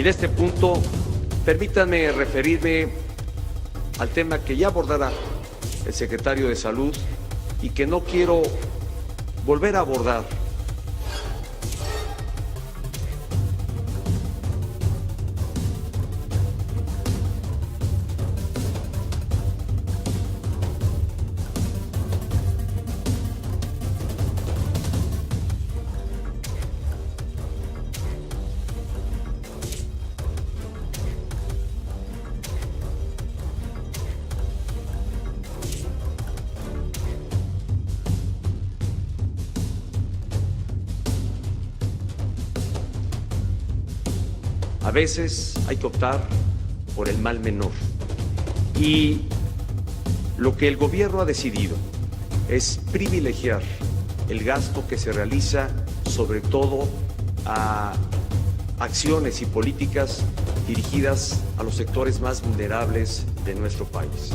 Y en este punto, permítanme referirme al tema que ya abordará el secretario de Salud y que no quiero volver a abordar. A veces hay que optar por el mal menor. Y lo que el gobierno ha decidido es privilegiar el gasto que se realiza sobre todo a acciones y políticas dirigidas a los sectores más vulnerables de nuestro país.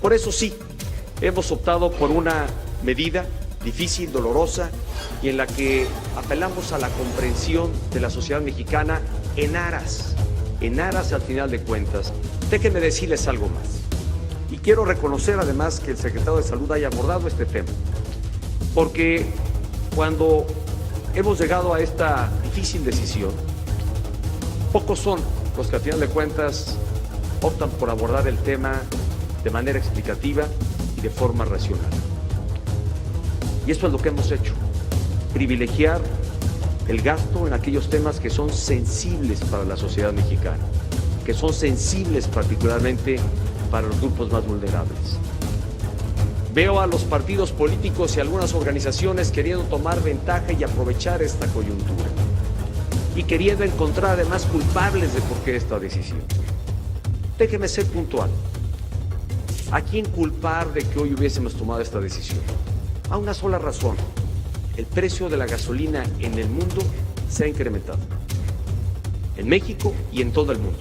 Por eso sí, hemos optado por una medida difícil, dolorosa, y en la que apelamos a la comprensión de la sociedad mexicana en aras al final de cuentas. Déjenme decirles algo más. Y quiero reconocer además que el secretario de Salud haya abordado este tema, porque cuando hemos llegado a esta difícil decisión, pocos son los que al final de cuentas optan por abordar el tema de manera explicativa y de forma racional. Y esto es lo que hemos hecho, privilegiar el gasto en aquellos temas que son sensibles para la sociedad mexicana, que son sensibles particularmente para los grupos más vulnerables. Veo a los partidos políticos y algunas organizaciones queriendo tomar ventaja y aprovechar esta coyuntura y queriendo encontrar además culpables de por qué esta decisión. Déjeme ser puntual. ¿A quién culpar de que hoy hubiésemos tomado esta decisión? A una sola razón. El precio de la gasolina en el mundo se ha incrementado. En México y en todo el mundo.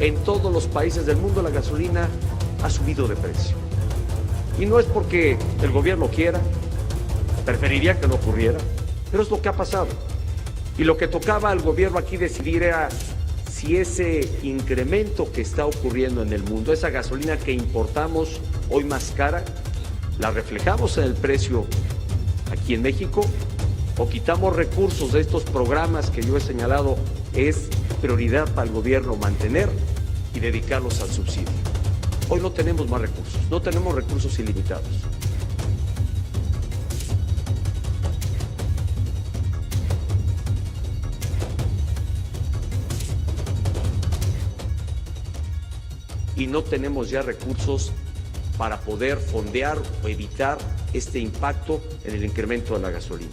En todos los países del mundo la gasolina ha subido de precio. Y no es porque el gobierno quiera, preferiría que no ocurriera, pero es lo que ha pasado. Y lo que tocaba al gobierno aquí decidir era si ese incremento que está ocurriendo en el mundo, esa gasolina que importamos hoy más cara, la reflejamos en el precio aquí en México o quitamos recursos de estos programas que yo he señalado es prioridad para el gobierno mantener y dedicarlos al subsidio. Hoy no tenemos más recursos, no tenemos recursos ilimitados. Y no tenemos ya recursos para poder fondear o evitar este impacto en el incremento de la gasolina.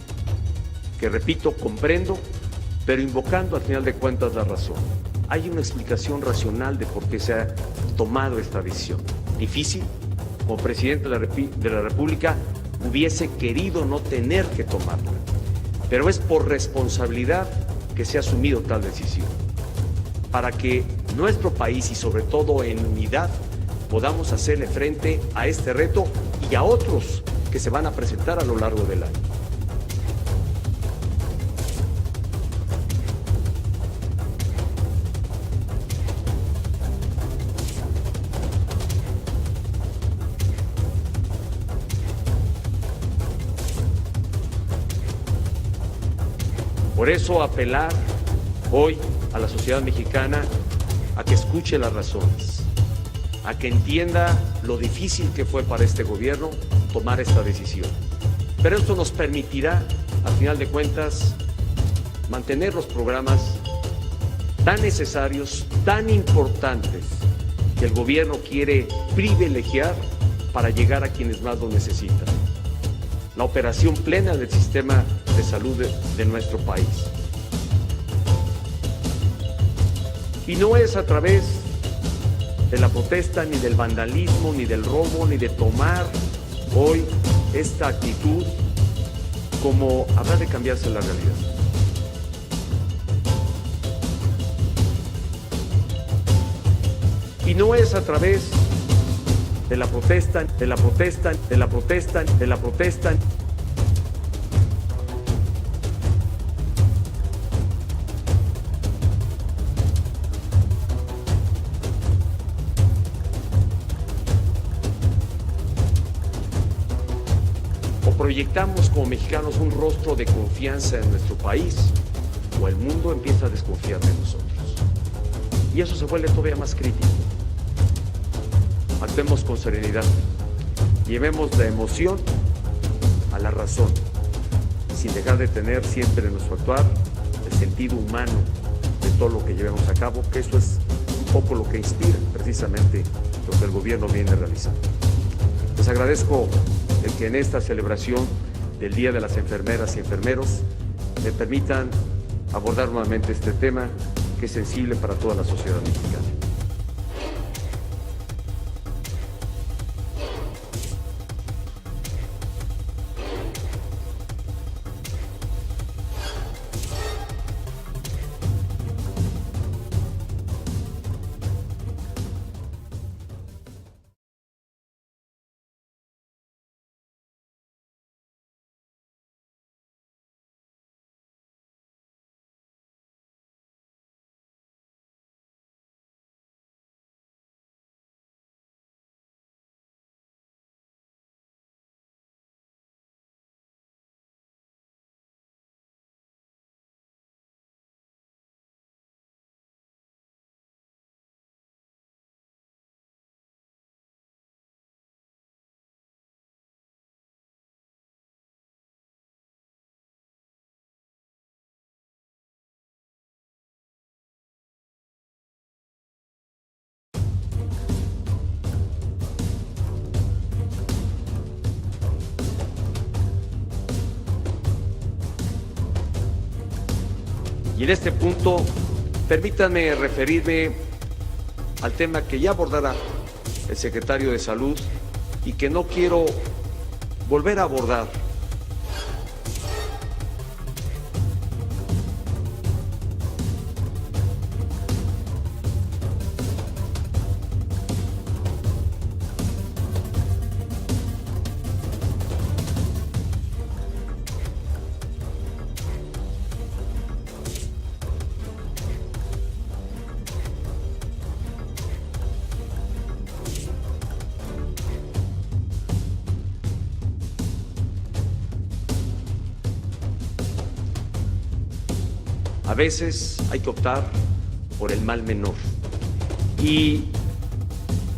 Que repito, comprendo, pero invocando al final de cuentas la razón. Hay una explicación racional de por qué se ha tomado esta decisión. Difícil, como presidente de la República hubiese querido no tener que tomarla, pero es por responsabilidad que se ha asumido tal decisión, para que nuestro país y sobre todo en unidad podamos hacerle frente a este reto y a otros que se van a presentar a lo largo del año. Por eso apelar hoy a la sociedad mexicana a que escuche las razones, a que entienda lo difícil que fue para este gobierno tomar esta decisión. Pero esto nos permitirá, al final de cuentas, mantener los programas tan necesarios, tan importantes, que el gobierno quiere privilegiar para llegar a quienes más lo necesitan. La operación plena del sistema de salud de nuestro país. Y no es a través de la protesta, ni del vandalismo, ni del robo, ni de tomar hoy esta actitud como habrá de cambiarse la realidad. Y no es a través de la protesta, de la protesta, de la protesta, de la protesta. O proyectamos como mexicanos un rostro de confianza en nuestro país, o el mundo empieza a desconfiar de nosotros. Y eso se vuelve todavía más crítico. Actuemos con serenidad, llevemos la emoción a la razón, sin dejar de tener siempre en nuestro actuar el sentido humano de todo lo que llevemos a cabo, que eso es un poco lo que inspira precisamente lo que el gobierno viene realizando. Les agradezco el que en esta celebración del Día de las Enfermeras y Enfermeros me permitan abordar nuevamente este tema que es sensible para toda la sociedad mexicana. Y en este punto, permítanme referirme al tema que ya abordará el secretario de Salud y que no quiero volver a abordar. A veces hay que optar por el mal menor. Y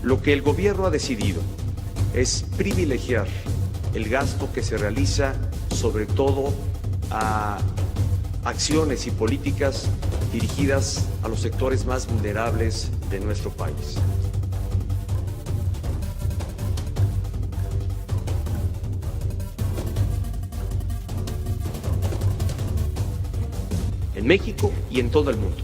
lo que el gobierno ha decidido es privilegiar el gasto que se realiza sobre todo a acciones y políticas dirigidas a los sectores más vulnerables de nuestro país. En México y en todo el mundo.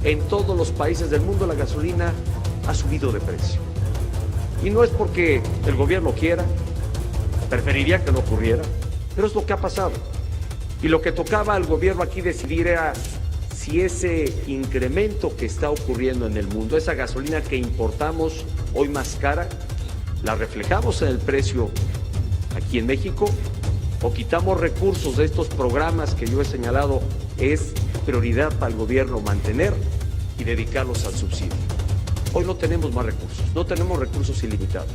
en todos los países del mundo la gasolina ha subido de precio. Y no es porque el gobierno quiera, preferiría que no ocurriera, pero es lo que ha pasado. Y lo que tocaba al gobierno aquí decidir era si ese incremento que está ocurriendo en el mundo, esa gasolina que importamos hoy más cara, la reflejamos en el precio aquí en México o quitamos recursos de estos programas que yo he señalado es prioridad para el gobierno mantener y dedicarlos al subsidio. Hoy no tenemos más recursos, no tenemos recursos ilimitados.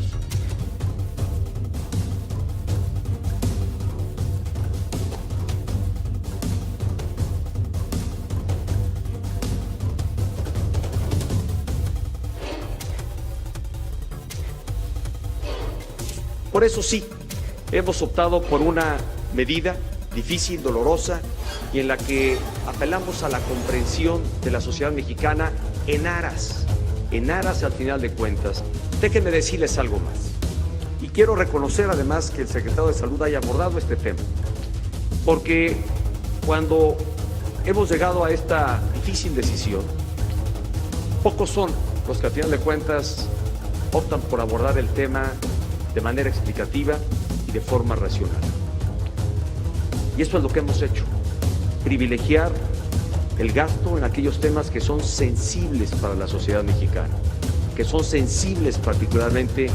Por eso sí, hemos optado por una medida difícil, dolorosa, y en la que apelamos a la comprensión de la sociedad mexicana en aras al final de cuentas. Déjenme decirles algo más. Y quiero reconocer además que el secretario de Salud haya abordado este tema, porque cuando hemos llegado a esta difícil decisión, pocos son los que al final de cuentas optan por abordar el tema de manera explicativa y de forma racional. Y eso es lo que hemos hecho, privilegiar el gasto en aquellos temas que son sensibles para la sociedad mexicana, que son sensibles particularmente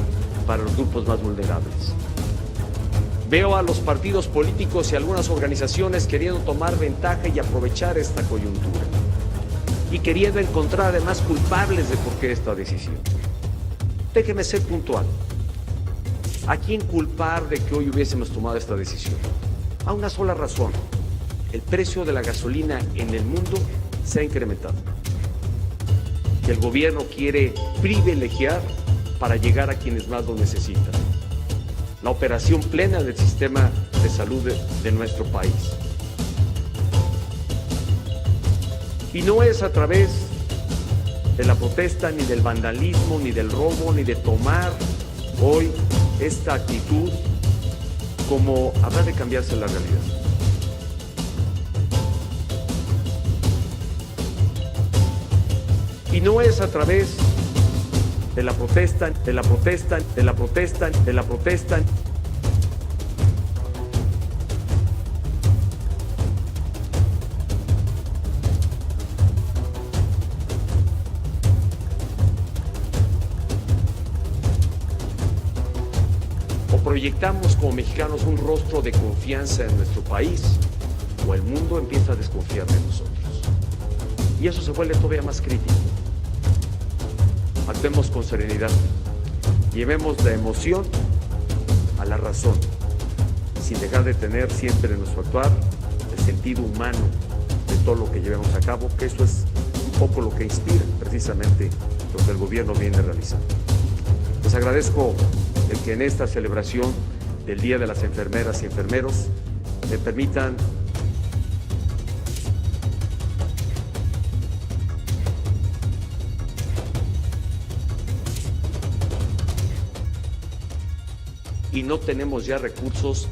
para los grupos más vulnerables. Veo a los partidos políticos y algunas organizaciones queriendo tomar ventaja y aprovechar esta coyuntura y queriendo encontrar además culpables de por qué esta decisión. Déjeme ser puntual. ¿A quién culpar de que hoy hubiésemos tomado esta decisión? A una sola razón: el precio de la gasolina en el mundo se ha incrementado. Y el gobierno quiere privilegiar para llegar a quienes más lo necesitan. La operación plena del sistema de salud de nuestro país. Y no es a través de la protesta, ni del vandalismo, ni del robo, ni de tomar hoy esta actitud como habrá de cambiarse la realidad. Y no es a través de la protesta. O proyectamos como mexicanos un rostro de confianza en nuestro país, o el mundo empieza a desconfiar de nosotros. Y eso se vuelve todavía más crítico. Actuemos con serenidad, llevemos la emoción a la razón, sin dejar de tener siempre en nuestro actuar el sentido humano de todo lo que llevemos a cabo, que eso es un poco lo que inspira precisamente lo que el gobierno viene realizando. Les agradezco el que en esta celebración del Día de las Enfermeras y Enfermeros me permitan y no tenemos ya recursos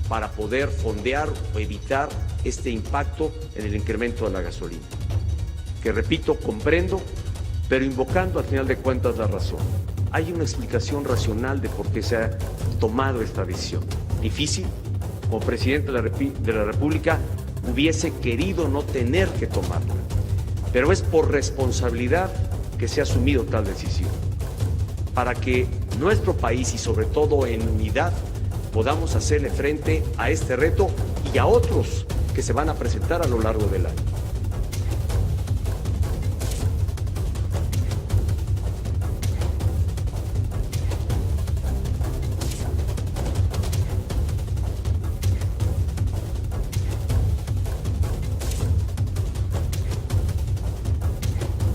para poder fondear o evitar este impacto en el incremento de la gasolina. Que repito, comprendo, pero invocando al final de cuentas la razón. Hay una explicación racional de por qué se ha tomado esta decisión. Difícil, como presidente de la República hubiese querido no tener que tomarla, pero es por responsabilidad que se ha asumido tal decisión, para que nuestro país y sobre todo en unidad podamos hacerle frente a este reto y a otros que se van a presentar a lo largo del año.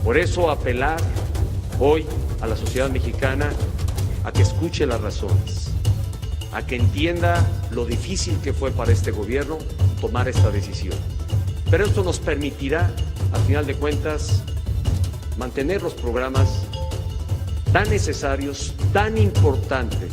Por eso apelar hoy a la sociedad mexicana a que escuche las razones, a que entienda lo difícil que fue para este gobierno tomar esta decisión. Pero esto nos permitirá, al final de cuentas, mantener los programas tan necesarios, tan importantes